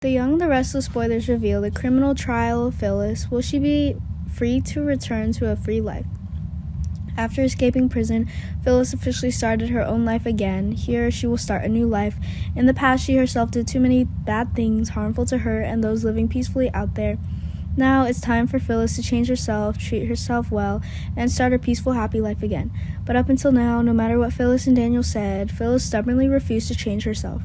The Young and the Restless spoilers reveal the criminal trial of Phyllis. Will she be free to return to a free life? After escaping prison, Phyllis officially started her own life again. Here, she will start a new life. In the past, she herself did too many bad things harmful to her and those living peacefully out there. Now, it's time for Phyllis to change herself, treat herself well, and start a peaceful, happy life again. But up until now, no matter what Phyllis and Daniel said, Phyllis stubbornly refused to change herself.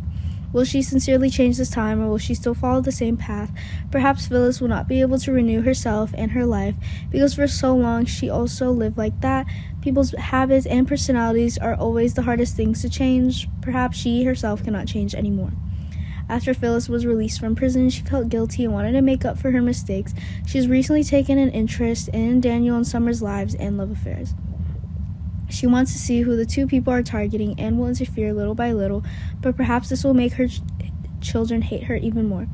Will she sincerely change this time, or will she still follow the same path? Perhaps Phyllis will not be able to renew herself and her life, because for so long she also lived like that. People's habits and personalities are always the hardest things to change. Perhaps she herself cannot change anymore. After Phyllis was released from prison, she felt guilty and wanted to make up for her mistakes. She has recently taken an interest in Daniel and Summer's lives and love affairs. She wants to see who the two people are targeting and will interfere little by little, but perhaps this will make her children hate her even more.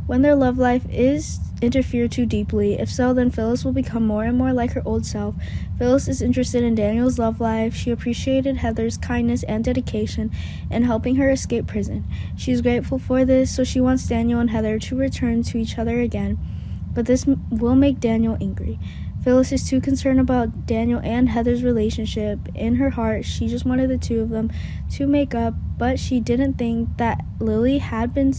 When their love life is interfered too deeply, if so, then Phyllis will become more and more like her old self. Phyllis is interested in Daniel's love life. She appreciated Heather's kindness and dedication in helping her escape prison. She is grateful for this, so she wants Daniel and Heather to return to each other again, but this will make Daniel angry. Phyllis is too concerned about Daniel and Heather's relationship. In her heart, she just wanted the two of them to make up, but she didn't think that Lily had been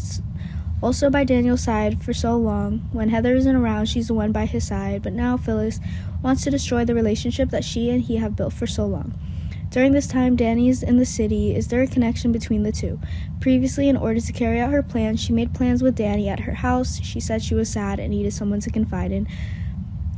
also by Daniel's side for so long. When Heather isn't around, she's the one by his side, but now Phyllis wants to destroy the relationship that she and he have built for so long. During this time, Danny is in the city. Is there a connection between the two? Previously, in order to carry out her plans, she made plans with Danny at her house. She said she was sad and needed someone to confide in.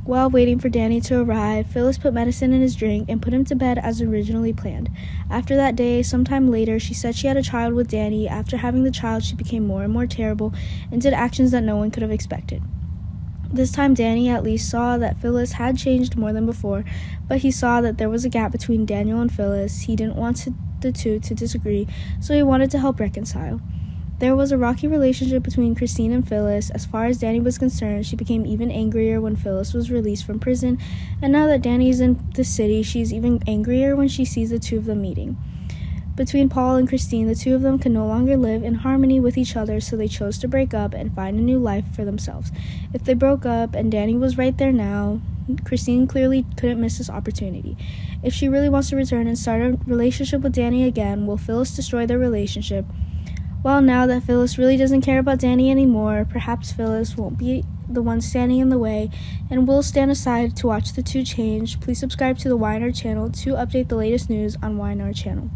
While waiting for Danny to arrive, Phyllis put medicine in his drink and put him to bed as originally planned. After that day, sometime later, she said she had a child with Danny. After having the child, she became more and more terrible and did actions that no one could have expected. This time, Danny at least saw that Phyllis had changed more than before, but he saw that there was a gap between Daniel and Phyllis. He didn't want the two to disagree, so he wanted to help reconcile. There was a rocky relationship between Christine and Phyllis. As far as Danny was concerned, she became even angrier when Phyllis was released from prison, and now that Danny is in the city, she's even angrier when she sees the two of them meeting. Between Paul and Christine, the two of them could no longer live in harmony with each other, so they chose to break up and find a new life for themselves. If they broke up and Danny was right there now, Christine clearly couldn't miss this opportunity. If she really wants to return and start a relationship with Danny again, will Phyllis destroy their relationship? Well, now that Phyllis really doesn't care about Danny anymore, perhaps Phyllis won't be the one standing in the way and will stand aside to watch the two change. Please subscribe to the YNR channel to update the latest news on YNR channel.